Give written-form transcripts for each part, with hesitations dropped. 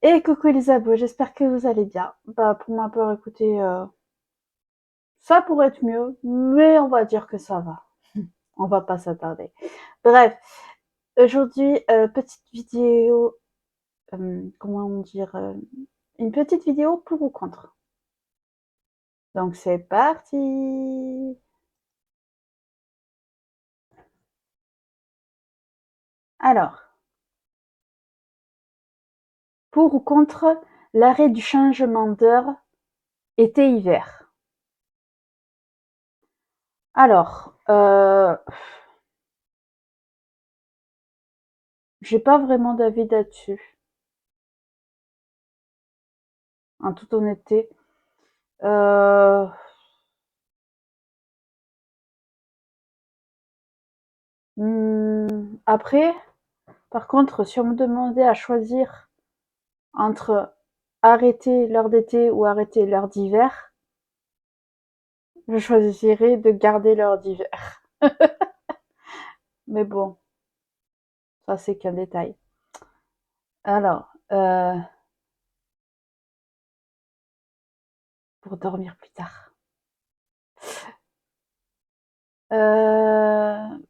Et coucou les abos, j'espère que vous allez bien. Bah pour ma part, écoutez, ça pourrait être mieux, mais on va dire que ça va. On va pas s'attarder. Bref, aujourd'hui, petite vidéo, comment dire, une petite vidéo pour ou contre. Donc c'est parti. Alors, pour ou contre l'arrêt du changement d'heure été-hiver. Alors, j'ai pas vraiment d'avis là-dessus, en toute honnêteté. Euh, Après, par contre, si on me demandait à choisir entre arrêter l'heure d'été ou arrêter l'heure d'hiver, je choisirais de garder l'heure d'hiver. Mais bon, ça c'est qu'un détail. Alors, pour dormir plus tard.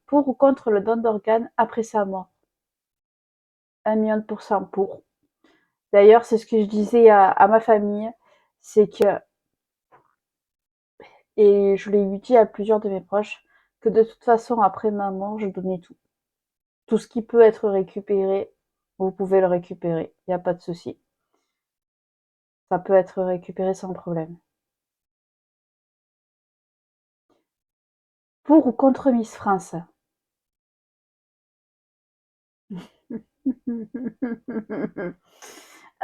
Pour ou contre le don d'organes après sa mort? 1 000 000 % pour. D'ailleurs, c'est ce que je disais à ma famille, c'est que, et je l'ai dit à plusieurs de mes proches, que de toute façon, après ma mort, je donnais tout. Tout ce qui peut être récupéré, vous pouvez le récupérer, il n'y a pas de souci. Ça peut être récupéré sans problème. Pour ou contre Miss France?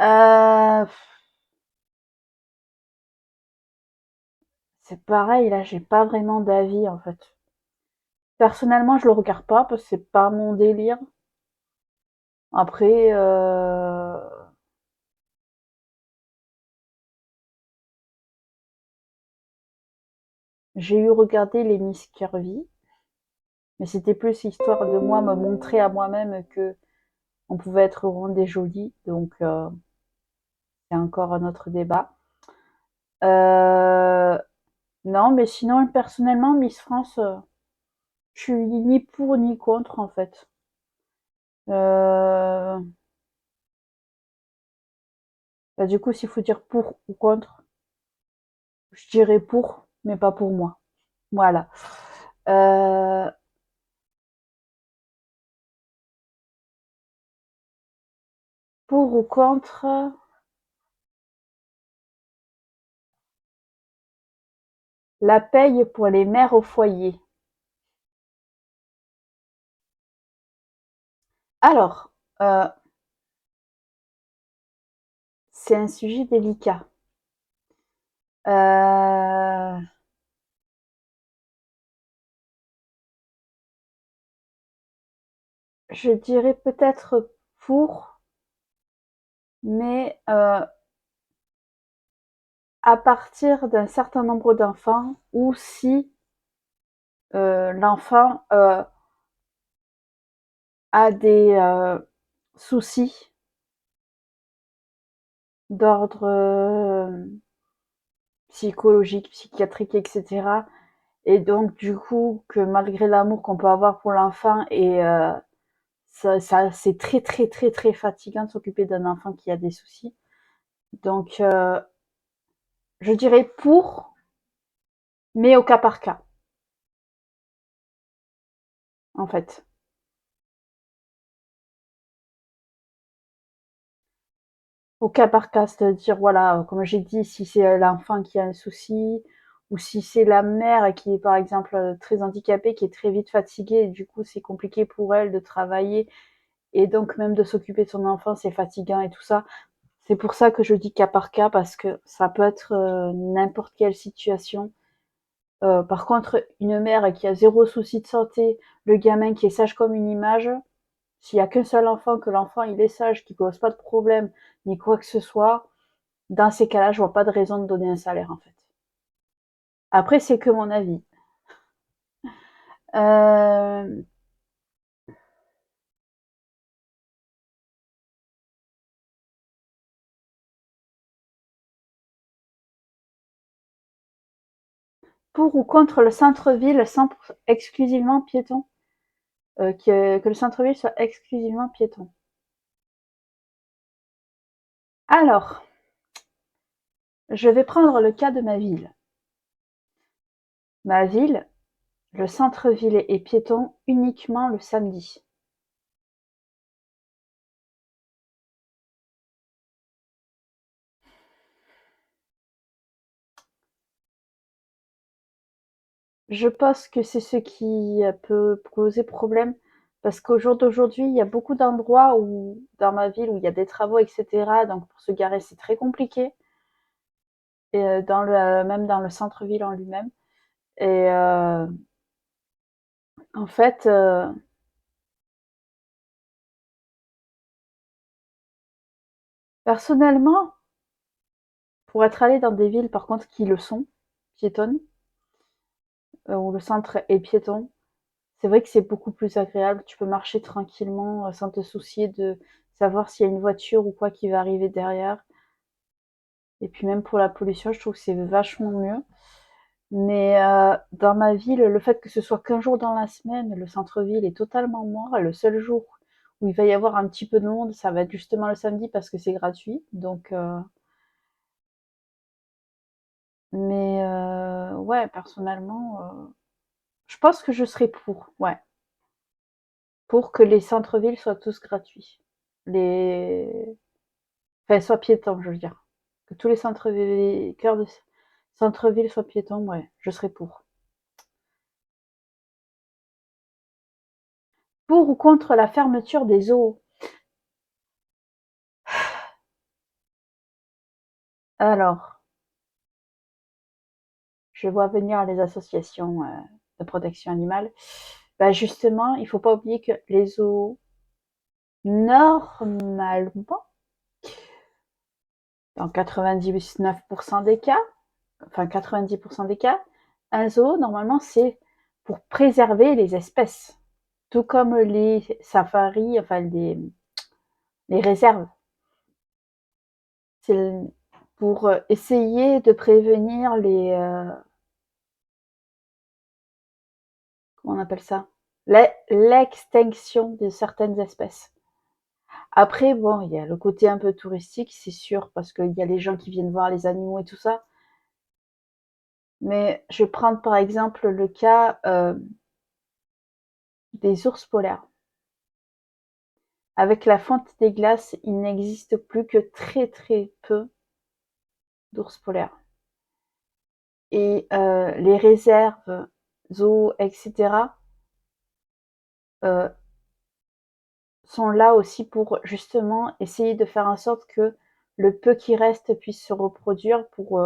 euh, c'est pareil, là, j'ai pas vraiment d'avis en fait. Personnellement, je le regarde pas parce que c'est pas mon délire. Après, j'ai eu regardé les Miss Curvy, mais c'était plus histoire de moi me montrer à moi-même que on pouvait être ronde et jolie, donc c'est encore un autre débat. Euh, non, mais sinon, personnellement, Miss France, je suis ni pour ni contre en fait. Euh, Bah, du coup, s'il faut dire pour ou contre, je dirais pour, mais pas pour moi. Voilà. Euh, pour ou contre la paye pour les mères au foyer. Alors, c'est un sujet délicat. Euh, je dirais peut-être pour, mais à partir d'un certain nombre d'enfants ou si l'enfant a des soucis d'ordre psychologique, psychiatrique, etc. Et donc, du coup, que malgré l'amour qu'on peut avoir pour l'enfant, et ça c'est très, très, très, très fatigant de s'occuper d'un enfant qui a des soucis. Donc, je dirais pour, mais au cas par cas, en fait. Au cas par cas, c'est-à-dire, voilà, comme j'ai dit, si c'est l'enfant qui a un souci, ou si c'est la mère qui est, par exemple, très handicapée, qui est très vite fatiguée, et du coup, c'est compliqué pour elle de travailler, et donc même de s'occuper de son enfant, c'est fatigant et tout ça. C'est pour ça que je dis cas par cas, parce que ça peut être n'importe quelle situation. Par contre, une mère qui a zéro souci de santé, le gamin qui est sage comme une image, s'il y a qu'un seul enfant, que l'enfant il est sage, qu'il pose pas de problème, ni quoi que ce soit, dans ces cas-là, je vois pas de raison de donner un salaire en fait. Après, c'est que mon avis. Euh, Pour ou contre le centre-ville exclusivement piéton, que le centre-ville soit exclusivement piéton. Alors, je vais prendre le cas de ma ville. Ma ville, le centre-ville est piéton uniquement le samedi. Je pense que c'est ce qui peut poser problème parce qu'au jour d'aujourd'hui, il y a beaucoup d'endroits où, dans ma ville, où il y a des travaux, etc. Donc pour se garer, c'est très compliqué. Et même dans le centre-ville en lui-même. Et en fait, personnellement, pour être allé dans des villes, par contre, qui le sont, piétonnes, où le centre est piéton, c'est vrai que c'est beaucoup plus agréable. Tu peux marcher tranquillement sans te soucier de savoir s'il y a une voiture ou quoi qui va arriver derrière. Et puis même pour la pollution, je trouve que c'est vachement mieux. Mais dans ma ville, le fait que ce soit qu'un jour dans la semaine, le centre-ville est totalement mort. Et le seul jour où il va y avoir un petit peu de monde, ça va être justement le samedi parce que c'est gratuit. Donc, mais ouais, personnellement, je pense que je serais pour. Ouais, pour que les centres-villes soient tous gratuits. Les, enfin, soient piétons, je veux dire. Que tous les cœurs de centre-ville soient piétons, ouais, je serais pour. Pour ou contre la fermeture des zoos? Alors, je vois venir les associations de protection animale. Bah justement, il ne faut pas oublier que les zoos, normalement, dans 99% des cas, enfin 90% des cas, un zoo, normalement, c'est pour préserver les espèces. Tout comme les safaris, enfin les réserves. C'est pour essayer de prévenir comment on appelle ça, l'extinction de certaines espèces. Après, bon, il y a le côté un peu touristique, c'est sûr, parce qu'il y a les gens qui viennent voir les animaux et tout ça. Mais je vais prendre par exemple le cas des ours polaires. Avec la fonte des glaces, il n'existe plus que très très peu d'ours polaires. Et les réserves, zoos, etc., euh, sont là aussi pour justement essayer de faire en sorte que le peu qui reste puisse se reproduire pour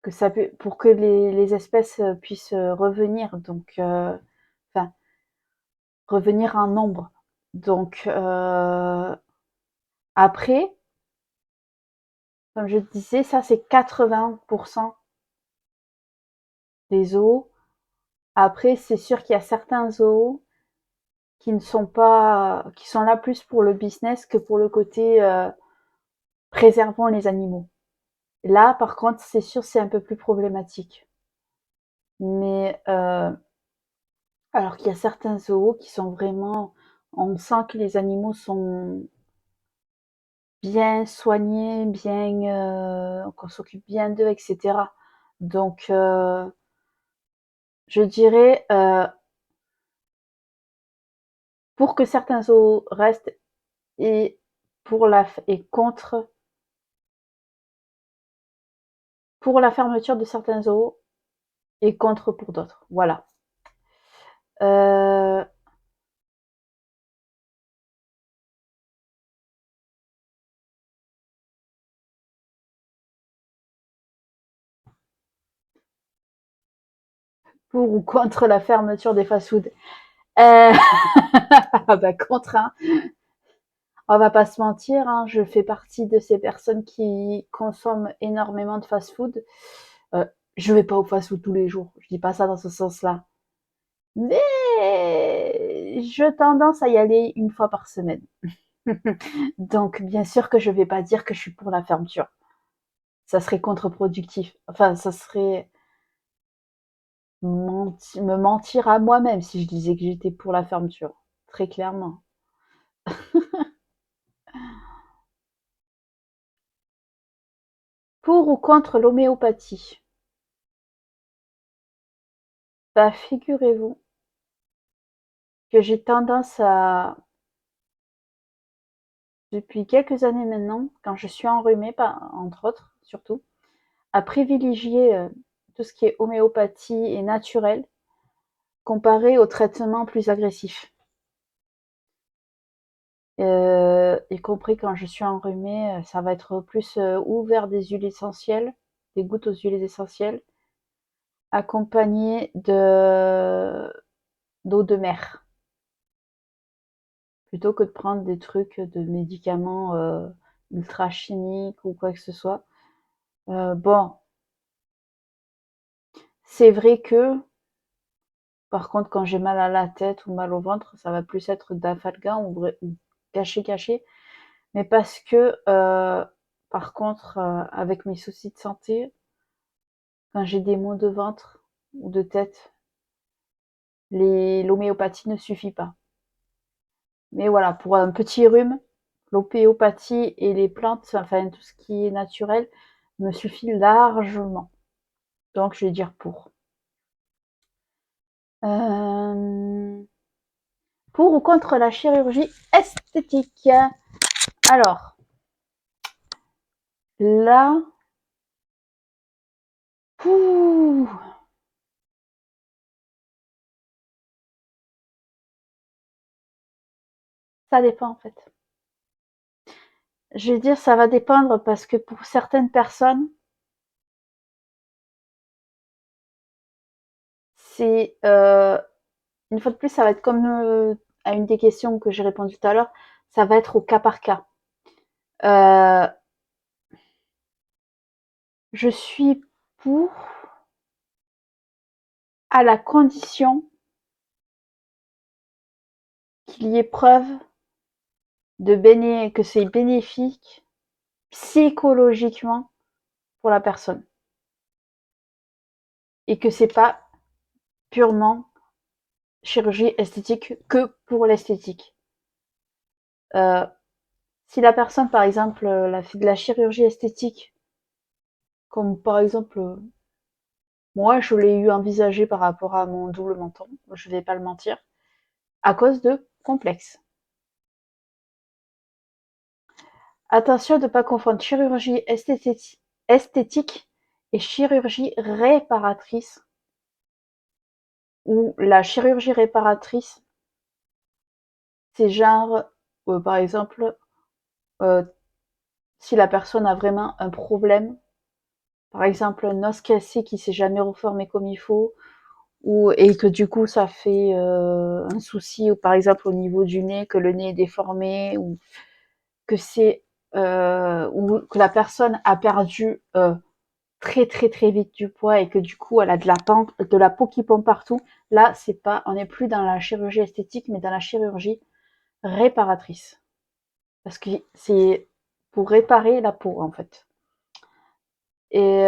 que les espèces puissent revenir, donc enfin revenir en nombre. Donc après, comme je disais, ça c'est 80% des zoos. Après, c'est sûr qu'il y a certains zoos qui ne sont pas, qui sont là plus pour le business que pour le côté préservant les animaux. Là, par contre, c'est sûr, c'est un peu plus problématique. Mais alors qu'il y a certains zoos qui sont vraiment, on sent que les animaux sont bien soignés, qu'on s'occupe bien d'eux, etc. Donc, je dirais pour que certains zoos restent et pour la fermeture de certains zoos et contre pour d'autres. Voilà. Euh, pour ou contre la fermeture des fast-foods. Euh, bah contre, hein. On va pas se mentir, hein, je fais partie de ces personnes qui consomment énormément de fast-food. Euh, je vais pas au fast-food tous les jours. Je dis pas ça dans ce sens-là. Mais je tendance à y aller une fois par semaine. Donc, bien sûr que je vais pas dire que je suis pour la fermeture. Ça serait contre-productif. Enfin, ça serait. me mentir à moi-même si je disais que j'étais pour la fermeture, très clairement. Pour ou contre l'homéopathie? Bah, figurez-vous que j'ai tendance à, depuis quelques années maintenant, quand je suis enrhumée, entre autres, surtout, à privilégier tout ce qui est homéopathie et naturel comparé aux traitements plus agressifs. Y compris quand je suis enrhumée, ça va être plus ou vers des huiles essentielles, des gouttes aux huiles essentielles, accompagnées d'eau de mer, plutôt que de prendre des trucs de médicaments ultra chimiques ou quoi que ce soit. Bon, c'est vrai que, par contre, quand j'ai mal à la tête ou mal au ventre, ça va plus être d'Afalgan ou caché. Mais parce que, par contre, avec mes soucis de santé, quand j'ai des maux de ventre ou de tête, l'homéopathie ne suffit pas. Mais voilà, pour un petit rhume, l'homéopathie et les plantes, enfin tout ce qui est naturel, me suffit largement. Donc je vais dire pour. Euh, pour ou contre la chirurgie esthétique? Alors, là, pouh, ça dépend en fait. Je vais dire ça va dépendre parce que pour certaines personnes, c'est une fois de plus, ça va être comme à une des questions que j'ai répondu tout à l'heure, ça va être au cas par cas. Euh, je suis pour, à la condition qu'il y ait preuve que c'est bénéfique psychologiquement pour la personne et que c'est pas purement chirurgie esthétique que pour l'esthétique. Euh, si la personne, par exemple, fait de la chirurgie esthétique, comme par exemple moi, je l'ai eu envisagé par rapport à mon double menton, je vais pas le mentir, à cause de complexes. Attention de ne pas confondre chirurgie esthétique et chirurgie réparatrice, où la chirurgie réparatrice, c'est genre, par exemple, euh, si la personne a vraiment un problème, par exemple un os cassé qui s'est jamais reformé comme il faut, et que du coup ça fait un souci, ou par exemple au niveau du nez, que le nez est déformé, ou que c'est ou que la personne a perdu très vite du poids et que du coup elle a de la peau qui pompe partout. Là, c'est pas, on n'est plus dans la chirurgie esthétique, mais dans la chirurgie réparatrice, parce que c'est pour réparer la peau en fait. Et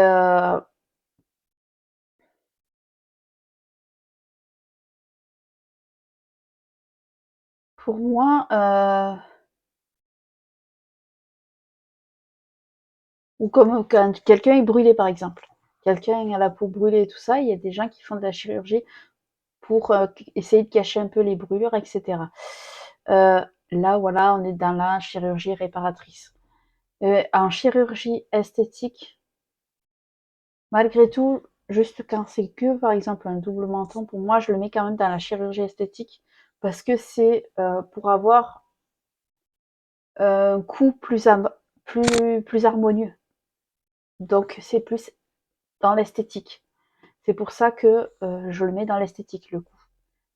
pour moi, ou comme quand quelqu'un est brûlé par exemple, quelqu'un a la peau brûlée et tout ça, il y a des gens qui font de la chirurgie pour essayer de cacher un peu les brûlures, etc. Euh, Là, voilà, on est dans la chirurgie réparatrice. En chirurgie esthétique, malgré tout, juste quand c'est que, par exemple, un double menton, pour moi, je le mets quand même dans la chirurgie esthétique parce que c'est pour avoir un coup plus harmonieux. Donc, c'est plus dans l'esthétique. C'est pour ça que je le mets dans l'esthétique, le coup,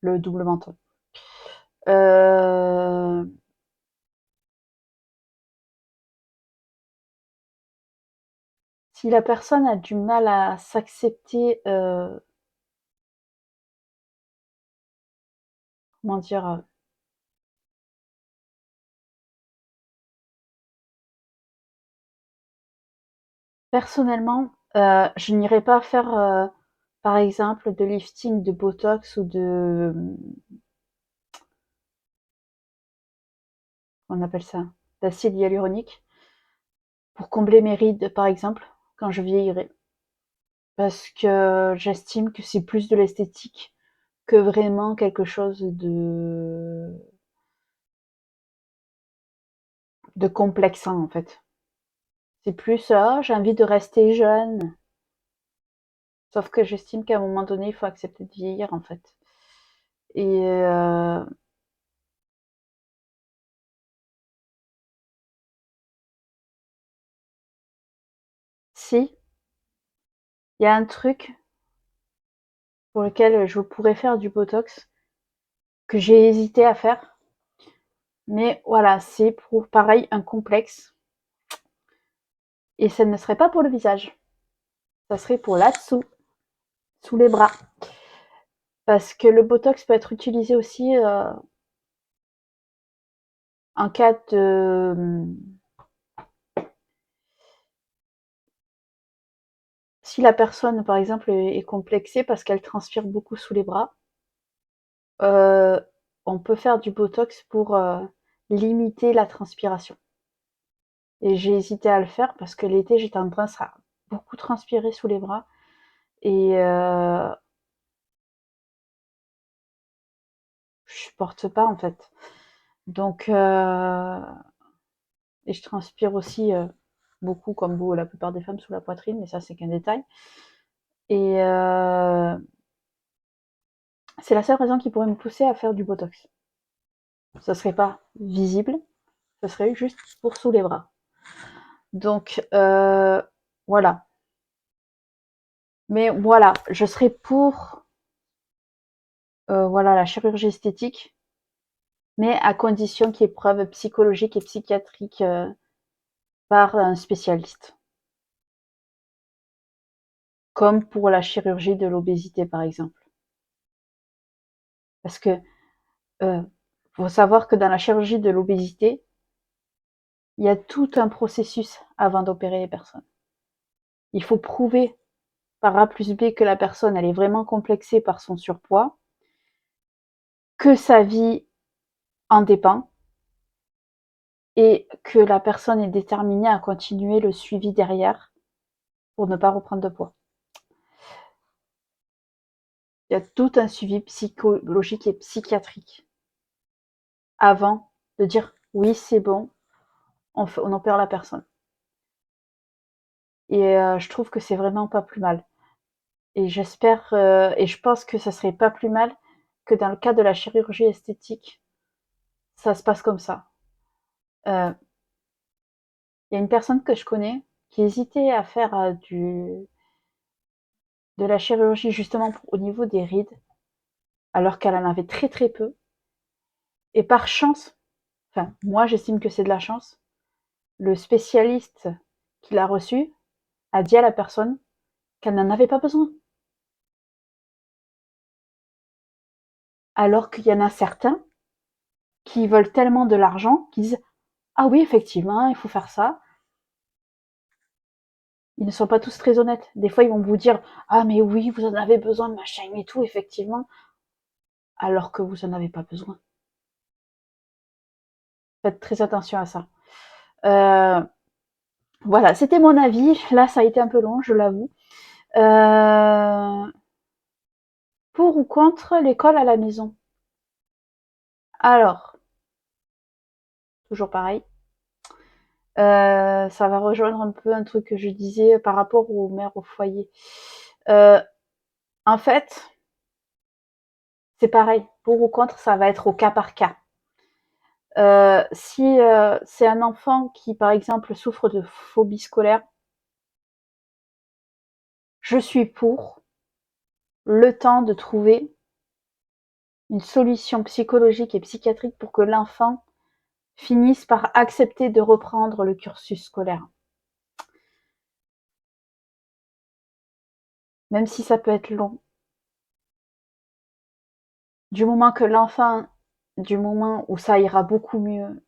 le double menton. Euh, Si la personne a du mal à s'accepter, comment dire, personnellement, je n'irai pas faire. par exemple, de lifting, de botox ou de... On appelle ça d'acide hyaluronique, pour combler mes rides, par exemple, quand je vieillirai. Parce que j'estime que c'est plus de l'esthétique que vraiment quelque chose de complexant, en fait. C'est plus, ah, j'ai envie de rester jeune. Sauf que j'estime qu'à un moment donné, il faut accepter de vieillir, en fait. Et si, il y a un truc pour lequel je pourrais faire du botox, que j'ai hésité à faire. Mais voilà, c'est pour, pareil, un complexe. Et ça ne serait pas pour le visage. Ça serait pour là-dessous, sous les bras. Parce que le botox peut être utilisé aussi en cas de... Si la personne, par exemple, est complexée parce qu'elle transpire beaucoup sous les bras, euh, on peut faire du botox pour limiter la transpiration. Et j'ai hésité à le faire parce que l'été, j'ai tendance à beaucoup transpirer sous les bras. Et je supporte pas, en fait. Donc, et je transpire aussi beaucoup, comme vous, la plupart des femmes, sous la poitrine, mais ça, c'est qu'un détail. Et c'est la seule raison qui pourrait me pousser à faire du botox. Ça serait pas visible, ça serait juste pour sous les bras. Donc, voilà. Mais voilà, je serais pour voilà, la chirurgie esthétique, mais à condition qu'il y ait preuve psychologique et psychiatrique par un spécialiste. Comme pour la chirurgie de l'obésité, par exemple. Parce que faut savoir que dans la chirurgie de l'obésité, il y a tout un processus avant d'opérer les personnes. Il faut prouver par A plus B que la personne elle est vraiment complexée par son surpoids, que sa vie en dépend et que la personne est déterminée à continuer le suivi derrière pour ne pas reprendre de poids. Il y a tout un suivi psychologique et psychiatrique avant de dire oui c'est bon, on opère la personne. Et je trouve que c'est vraiment pas plus mal. Et j'espère et je pense que ça serait pas plus mal que dans le cas de la chirurgie esthétique, ça se passe comme ça. Il y a une personne que je connais qui hésitait à faire de la chirurgie justement au niveau des rides, alors qu'elle en avait très très peu. Et par chance, enfin moi j'estime que c'est de la chance, le spécialiste qui l'a reçu a dit à la personne qu'elle n'en avait pas besoin. Alors qu'il y en a certains qui veulent tellement de l'argent qu'ils disent ah oui effectivement il faut faire ça. Ils ne sont pas tous très honnêtes. Des fois, ils vont vous dire ah mais oui, vous en avez besoin de machin et tout, effectivement, alors que vous en avez pas besoin. Faites très attention à ça. Euh, voilà, c'était mon avis. Là, ça a été un peu long, je l'avoue. Euh, pour ou contre l'école à la maison? Alors, toujours pareil. Ça va rejoindre un peu un truc que je disais par rapport aux mères au foyer. Euh, en fait, c'est pareil. Pour ou contre, ça va être au cas par cas. Si c'est un enfant qui, par exemple, souffre de phobie scolaire, je suis pour le temps de trouver une solution psychologique et psychiatrique pour que l'enfant finisse par accepter de reprendre le cursus scolaire. Même si ça peut être long. Du moment que l'enfant, du moment où ça ira beaucoup mieux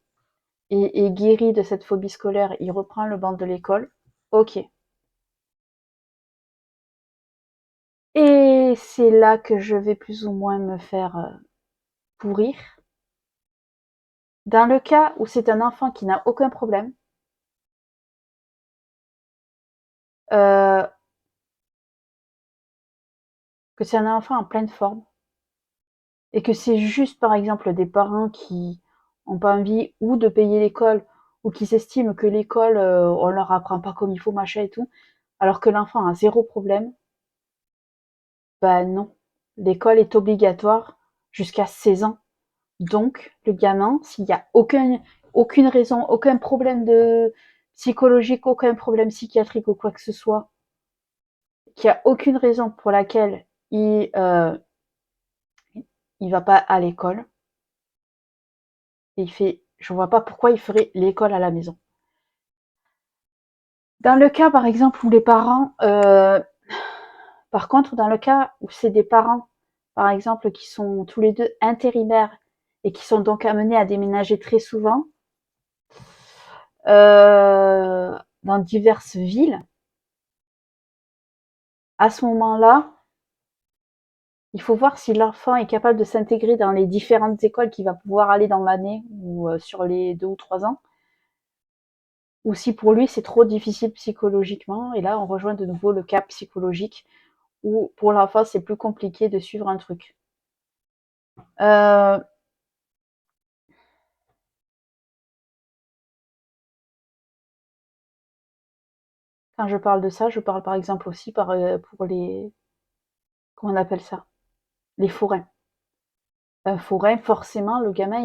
et guéri de cette phobie scolaire, il reprend le banc de l'école, ok. Et et c'est là que je vais plus ou moins me faire pourrir. Dans le cas où c'est un enfant qui n'a aucun problème, euh, que c'est un enfant en pleine forme, et que c'est juste par exemple des parents qui ont pas envie ou de payer l'école ou qui s'estiment que l'école on leur apprend pas comme il faut machin et tout, alors que l'enfant a zéro problème, bah non. L'école est obligatoire jusqu'à 16 ans. Donc le gamin, s'il y a aucune raison, aucun problème de psychologique, aucun problème psychiatrique ou quoi que ce soit, qu'il y a aucune raison pour laquelle il va pas à l'école, et il fait, je vois pas pourquoi il ferait l'école à la maison. Dans le cas, par exemple, où les parents, par contre, dans le cas où c'est des parents, par exemple, qui sont tous les deux intérimaires et qui sont donc amenés à déménager très souvent dans diverses villes, à ce moment-là, il faut voir si l'enfant est capable de s'intégrer dans les différentes écoles qu'il va pouvoir aller dans l'année ou sur les 2 ou 3 ans, ou si pour lui c'est trop difficile psychologiquement. Et là, on rejoint de nouveau le cas psychologique où pour l'enfant c'est plus compliqué de suivre un truc. Euh, Quand je parle de ça, je parle par exemple aussi pour les, comment on appelle ça, les forains. Un forain, forcément, le gamin,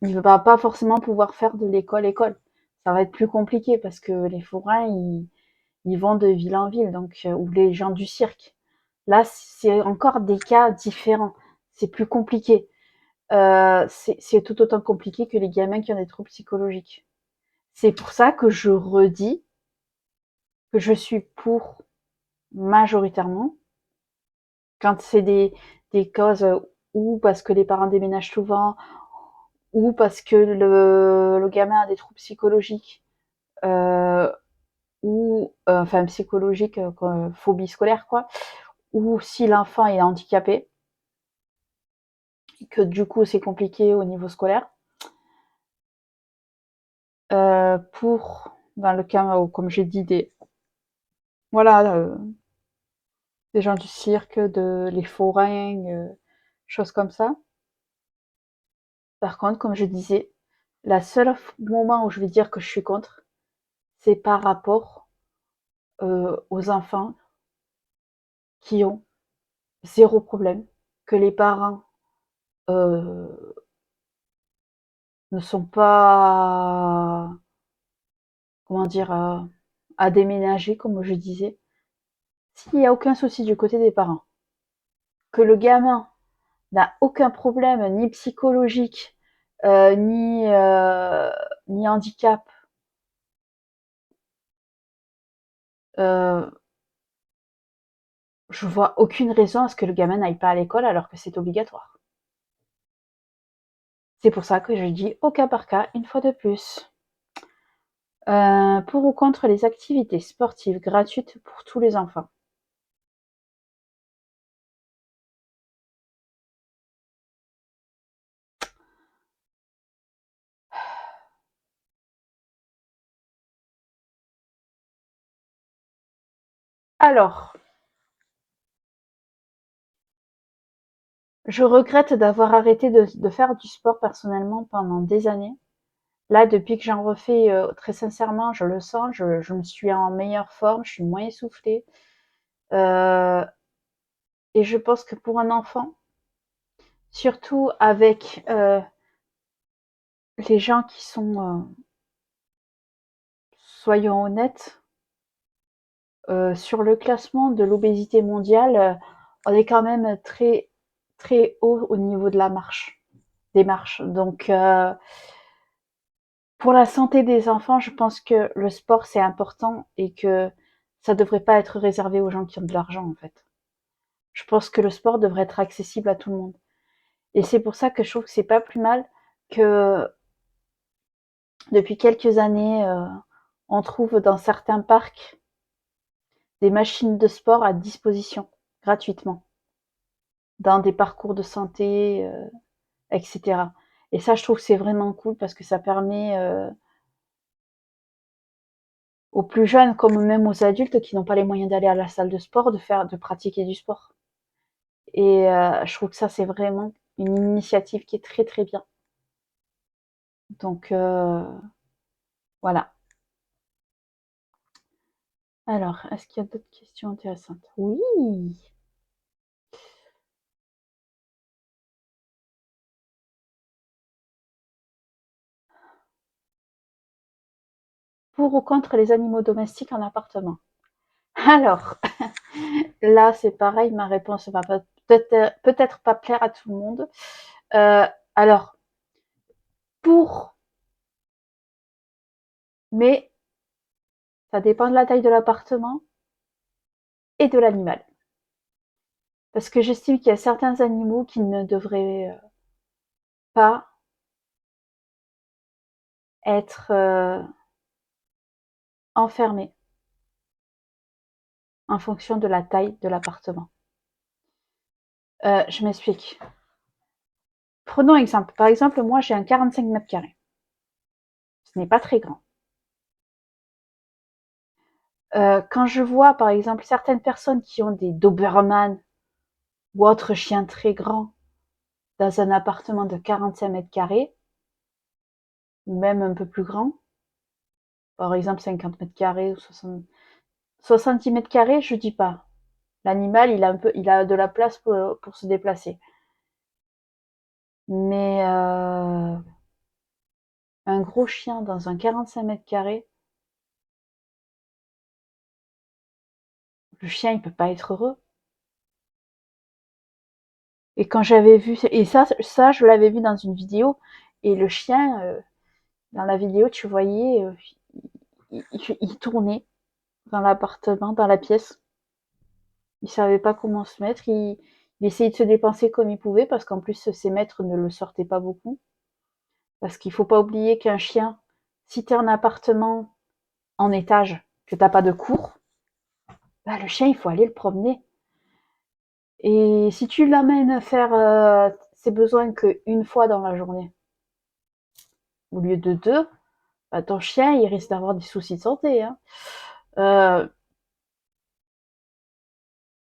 il va pas forcément pouvoir faire de l'école. Ça va être plus compliqué parce que les forains, ils vont de ville en ville, donc ou les gens du cirque. Là, c'est encore des cas différents. C'est plus compliqué. C'est tout autant compliqué que les gamins qui ont des troubles psychologiques. C'est pour ça que je redis que je suis pour majoritairement quand c'est des causes ou parce que les parents déménagent souvent ou parce que le gamin a des troubles psychologiques euh, ou enfin psychologiques, phobie scolaire quoi, ou si l'enfant est handicapé, que du coup c'est compliqué au niveau scolaire. Pour dans le cas où, comme j'ai dit, voilà, des gens du cirque, les forains, choses comme ça. Par contre, comme je disais, la seule moment où je vais dire que je suis contre, c'est par rapport aux enfants qui ont zéro problème, que les parents euh, ne sont pas, comment dire, à déménager, comme je disais. S'il n'y a aucun souci du côté des parents, que le gamin n'a aucun problème, ni psychologique, ni handicap, euh, je vois aucune raison à ce que le gamin n'aille pas à l'école alors que c'est obligatoire. C'est pour ça que je dis au cas par cas, une fois de plus. Pour ou contre les activités sportives gratuites pour tous les enfants? Alors, je regrette d'avoir arrêté de faire du sport personnellement pendant des années. Là, depuis que j'en refais, très sincèrement, je le sens, je me suis en meilleure forme, je suis moins essoufflée. Euh, et je pense que pour un enfant, surtout avec les gens qui sont, soyons honnêtes, sur le classement de l'obésité mondiale, on est quand même très très haut au niveau de la marche, des marches. Donc, pour la santé des enfants, je pense que le sport c'est important et que ça devrait pas être réservé aux gens qui ont de l'argent en fait. Je pense que le sport devrait être accessible à tout le monde. Et c'est pour ça que je trouve que c'est pas plus mal que depuis quelques années, on trouve dans certains parcs des machines de sport à disposition, gratuitement, dans des parcours de santé, etc. Et ça, je trouve que c'est vraiment cool parce que ça permet aux plus jeunes, comme même aux adultes qui n'ont pas les moyens d'aller à la salle de sport, de pratiquer du sport. Et je trouve que ça, c'est vraiment une initiative qui est très très bien. Donc voilà. Alors, est-ce qu'il y a d'autres questions intéressantes? Oui. Pour ou contre les animaux domestiques en appartement? Alors, là, c'est pareil, ma réponse va peut-être pas plaire à tout le monde. Euh, alors, pour, mais ça dépend de la taille de l'appartement et de l'animal. Parce que j'estime qu'il y a certains animaux qui ne devraient pas être enfermés en fonction de la taille de l'appartement. Je m'explique. Prenons exemple. Par exemple, moi, j'ai un 45 mètres carrés. Ce n'est pas très grand. Quand je vois, par exemple, certaines personnes qui ont des Doberman ou autres chiens très grands dans un appartement de 45 mètres carrés, ou même un peu plus grand, par exemple 50 mètres carrés ou 70 mètres carrés, je dis pas. L'animal, il a de la place pour se déplacer. Mais un gros chien dans un 45 mètres carrés, le chien, il peut pas être heureux. Et quand j'avais vu, et ça, je l'avais vu dans une vidéo, et le chien, dans la vidéo, tu voyais, il tournait dans l'appartement, dans la pièce. Il savait pas comment se mettre. Il essayait de se dépenser comme il pouvait parce qu'en plus ses maîtres ne le sortaient pas beaucoup. Parce qu'il faut pas oublier qu'un chien, si tu es en appartement en étage, que t'as pas de cour, bah le chien il faut aller le promener. Et si tu l'amènes faire ses besoins qu'une fois dans la journée, au lieu de deux, bah, ton chien il risque d'avoir des soucis de santé. Hein. Euh,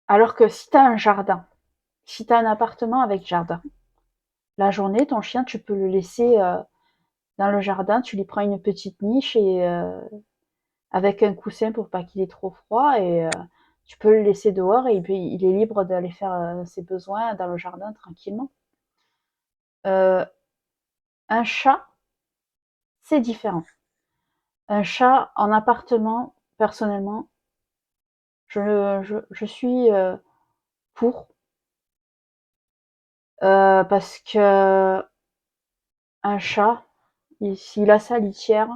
alors que si tu as un jardin, si tu as un appartement avec jardin, la journée, ton chien, tu peux le laisser dans le jardin, tu lui prends une petite niche et avec un coussin pour pas qu'il ait trop froid et tu peux le laisser dehors et il est libre d'aller faire ses besoins dans le jardin tranquillement. Euh, un chat, c'est différent. Un chat en appartement, personnellement, je suis pour parce que un chat, s'il a sa litière,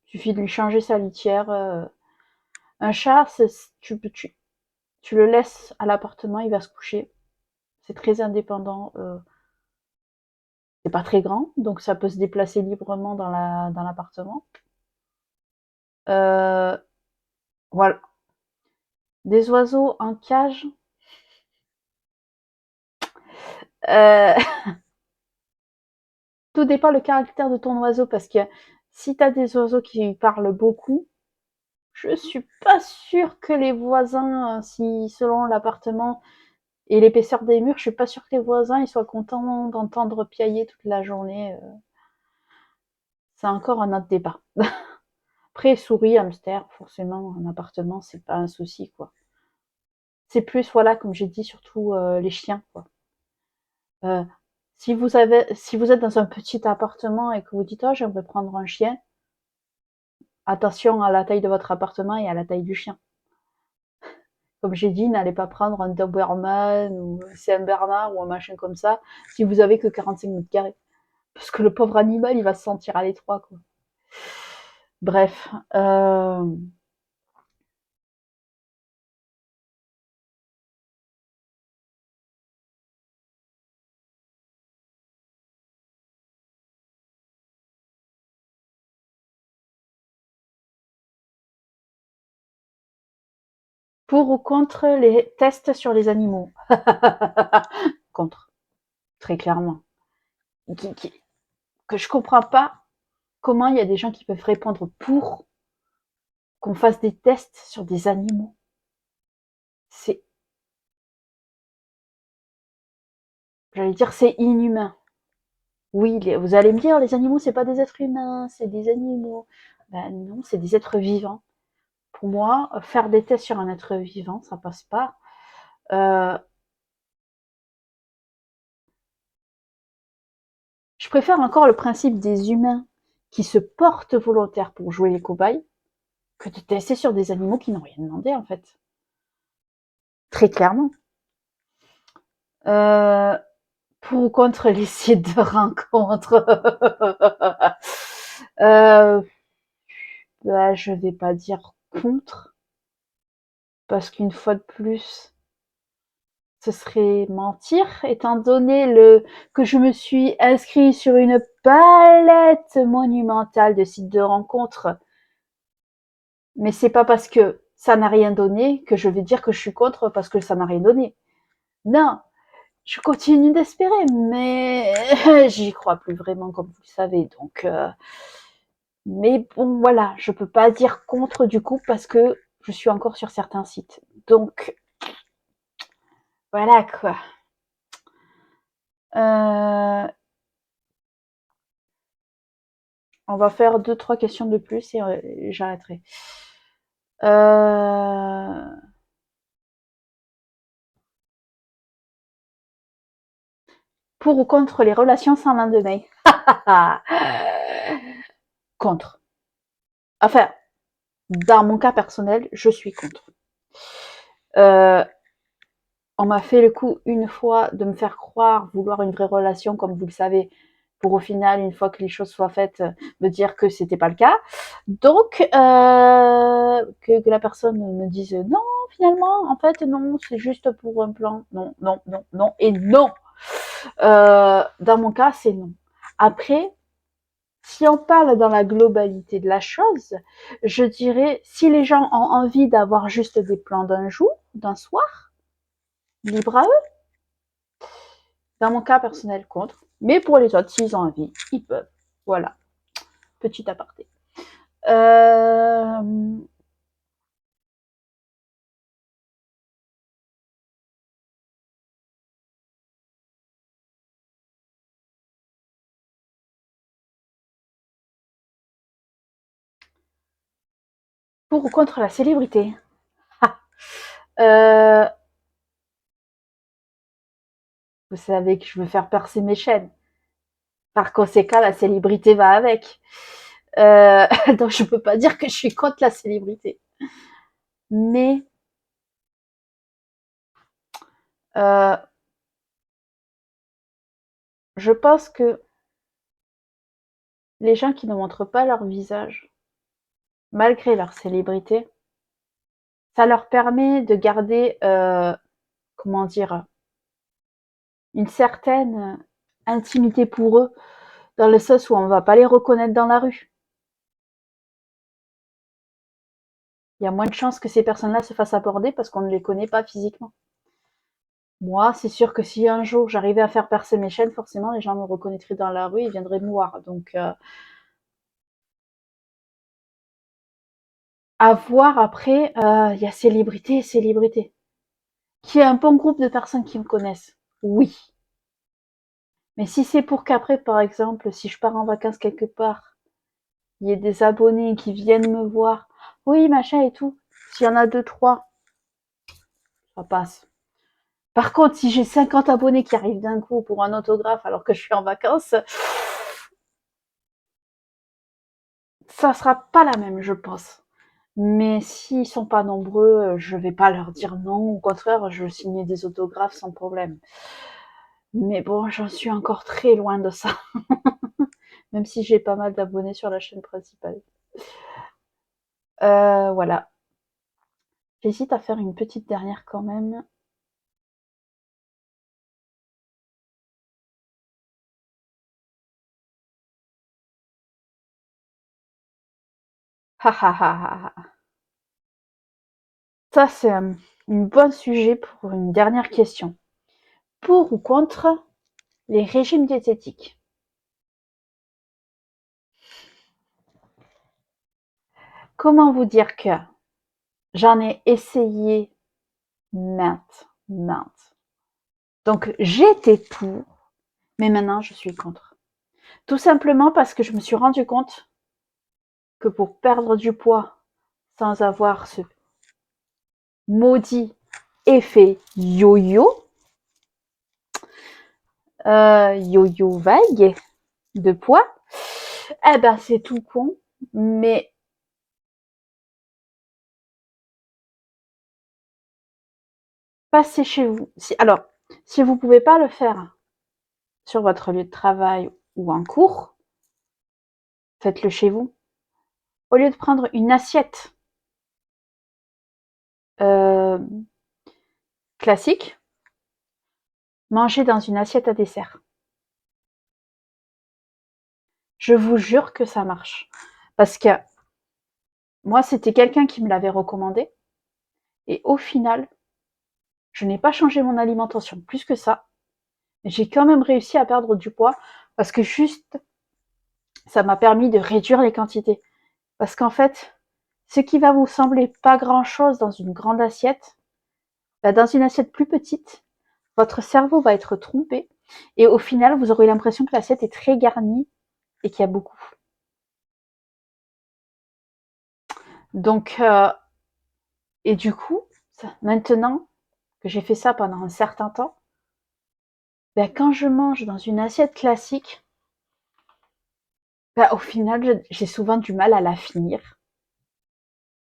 il suffit de lui changer sa litière. Un chat, tu le laisses à l'appartement, il va se coucher. C'est très indépendant. C'est pas très grand, donc ça peut se déplacer librement dans l'appartement. Euh, voilà. Des oiseaux en cage. Euh, tout dépend le caractère de ton oiseau parce que si tu as des oiseaux qui parlent beaucoup, je suis pas sûre que les voisins, si selon l'appartement et l'épaisseur des murs, je suis pas sûre que les voisins ils soient contents d'entendre piailler toute la journée. C'est encore un autre débat. Après, souris, hamster, forcément, un appartement, c'est pas un souci, quoi. C'est plus, voilà, comme j'ai dit, surtout les chiens, quoi. Euh, si vous êtes dans un petit appartement et que vous dites, oh, j'aimerais prendre un chien, attention à la taille de votre appartement et à la taille du chien. Comme j'ai dit, n'allez pas prendre un Doberman ou un Saint-Bernard ou un machin comme ça si vous avez que 45 mètres carrés. Parce que le pauvre animal, il va se sentir à l'étroit, quoi. Bref. Pour ou contre les tests sur les animaux? Contre, très clairement. Que je comprends pas comment il y a des gens qui peuvent répondre pour qu'on fasse des tests sur des animaux. C'est, j'allais dire, c'est inhumain. Oui, vous allez me dire, les animaux, c'est pas des êtres humains, c'est des animaux. Ben non, c'est des êtres vivants. Pour moi, faire des tests sur un être vivant, ça passe pas. Euh, je préfère encore le principe des humains qui se portent volontaires pour jouer les cobayes que de tester sur des animaux qui n'ont rien demandé, en fait. Très clairement. Euh, pour ou contre les sites de rencontres? euh, bah, je vais pas dire contre, parce qu'une fois de plus, ce serait mentir, étant donné que je me suis inscrit sur une palette monumentale de sites de rencontres. Mais c'est pas parce que ça n'a rien donné que je vais dire que je suis contre parce que ça n'a rien donné. Non, je continue d'espérer, mais j'y crois plus vraiment, comme vous le savez. Donc, mais bon, voilà, je peux pas dire contre du coup parce que je suis encore sur certains sites. Donc, voilà quoi. Euh, on va faire deux, trois questions de plus et j'arrêterai. Euh, pour ou contre les relations sans lendemain? Contre. Enfin, dans mon cas personnel, je suis contre. Euh, on m'a fait le coup une fois de me faire croire vouloir une vraie relation, comme vous le savez, pour au final, une fois que les choses soient faites, me dire que c'était pas le cas. Donc, que la personne me dise non, finalement, en fait, non, c'est juste pour un plan. Non, non, non, non, et non. Dans mon cas, c'est non. Après, si on parle dans la globalité de la chose, je dirais, si les gens ont envie d'avoir juste des plans d'un jour, d'un soir, libre à eux. Dans mon cas personnel, contre. Mais pour les autres, s'ils ont envie, ils peuvent. Voilà, petit aparté. Euh, pour ou contre la célébrité? Ah. Euh, vous savez que je veux faire percer mes chaînes. Par conséquent, la célébrité va avec. Donc je peux pas dire que je suis contre la célébrité. Mais euh, je pense que les gens qui ne montrent pas leur visage, malgré leur célébrité, ça leur permet de garder, comment dire, une certaine intimité pour eux, dans le sens où on ne va pas les reconnaître dans la rue. Il y a moins de chances que ces personnes-là se fassent aborder parce qu'on ne les connaît pas physiquement. Moi, c'est sûr que si un jour j'arrivais à faire percer mes chaînes, forcément les gens me reconnaîtraient dans la rue et viendraient me voir. Donc, à voir après, il y a célébrité et célébrité. Qui est un bon groupe de personnes qui me connaissent. Oui. Mais si c'est pour qu'après, par exemple, si je pars en vacances quelque part, il y ait des abonnés qui viennent me voir, oui, machin et tout, s'il y en a deux, trois, ça passe. Par contre, si j'ai 50 abonnés qui arrivent d'un coup pour un autographe alors que je suis en vacances, ça sera pas la même, je pense. Mais s'ils sont pas nombreux, je vais pas leur dire non. Au contraire, je vais signer des autographes sans problème. Mais bon, j'en suis encore très loin de ça. Même si j'ai pas mal d'abonnés sur la chaîne principale. Voilà. J'hésite à faire une petite dernière quand même. Ha ha ha ha. Ça, c'est un bon sujet pour une dernière question. Pour ou contre les régimes diététiques? Comment vous dire que j'en ai essayé maintes. Donc j'étais pour, mais maintenant je suis contre. Tout simplement parce que je me suis rendu compte que pour perdre du poids sans avoir ce maudit effet yo-yo, yo-yo vague de poids, eh ben c'est tout con, mais passez chez vous. Alors, si vous pouvez pas le faire sur votre lieu de travail ou en cours, faites-le chez vous. Au lieu de prendre une assiette euh, classique, mangez dans une assiette à dessert. Je vous jure que ça marche. Parce que moi, c'était quelqu'un qui me l'avait recommandé. Et au final, je n'ai pas changé mon alimentation plus que ça. J'ai quand même réussi à perdre du poids parce que juste, ça m'a permis de réduire les quantités. Parce qu'en fait, ce qui va vous sembler pas grand-chose dans une grande assiette, bah dans une assiette plus petite, votre cerveau va être trompé. Et au final, vous aurez l'impression que l'assiette est très garnie et qu'il y a beaucoup. Donc, et du coup, maintenant que j'ai fait ça pendant un certain temps, ben, quand je mange dans une assiette classique, ben, au final, j'ai souvent du mal à la finir.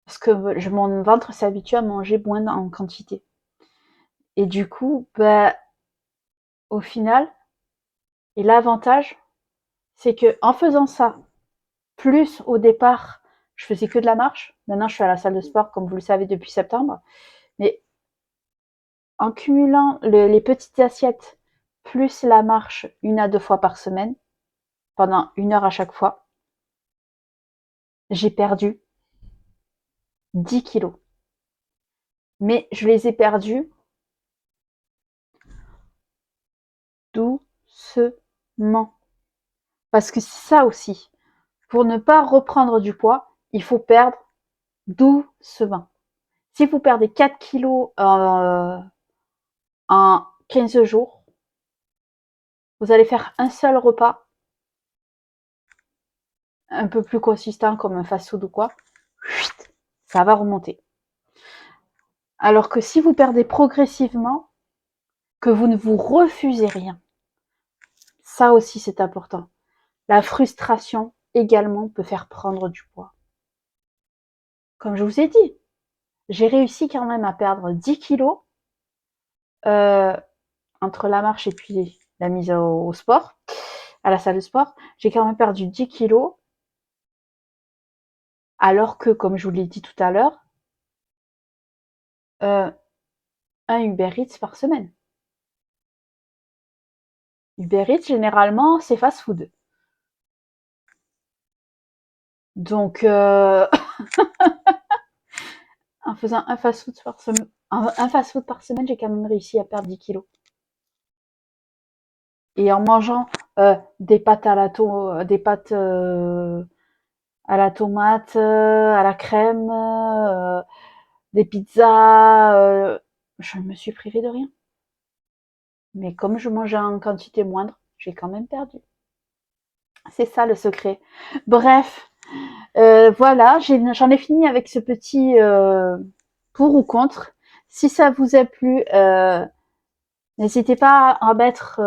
Parce que mon ventre s'habitue à manger moins en quantité. Et du coup, ben, au final, et l'avantage, c'est que en faisant ça, plus au départ, je faisais que de la marche. Maintenant, je suis à la salle de sport, comme vous le savez, depuis septembre. Mais en cumulant les petites assiettes plus la marche 1 à 2 fois par semaine, pendant 1 heure à chaque fois, j'ai perdu 10 kilos. Mais je les ai perdus doucement. Parce que c'est ça aussi. Pour ne pas reprendre du poids, il faut perdre doucement. Si vous perdez 4 kilos en 15 jours, vous allez faire un seul repas un peu plus consistant comme un fast-food ou quoi, ça va remonter. Alors que si vous perdez progressivement, que vous ne vous refusez rien, ça aussi c'est important. La frustration également peut faire prendre du poids. Comme je vous ai dit, j'ai réussi quand même à perdre 10 kilos euh, entre la marche et puis la mise au sport, à la salle de sport. J'ai quand même perdu 10 kilos alors que, comme je vous l'ai dit tout à l'heure, euh, un Uber Eats par semaine. Uber Eats, généralement, c'est fast-food. Donc, en faisant un fast-food par semaine, j'ai quand même réussi à perdre 10 kilos. Et en mangeant des pâtes des pâtes à la tomate, à la crème, des pizzas, je me suis privée de rien. Mais comme je mangeais en quantité moindre, j'ai quand même perdu. C'est ça le secret. Bref, voilà, j'en ai fini avec ce petit pour ou contre. Si ça vous a plu, n'hésitez pas à mettre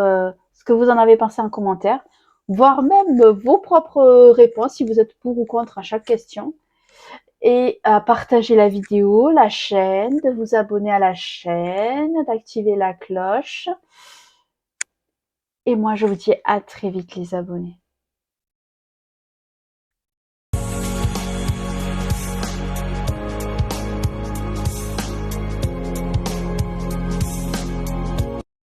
ce que vous en avez pensé en commentaire, voire même vos propres réponses si vous êtes pour ou contre à chaque question. Et à partager la vidéo, la chaîne, de vous abonner à la chaîne, d'activer la cloche. Et moi, je vous dis à très vite les abonnés.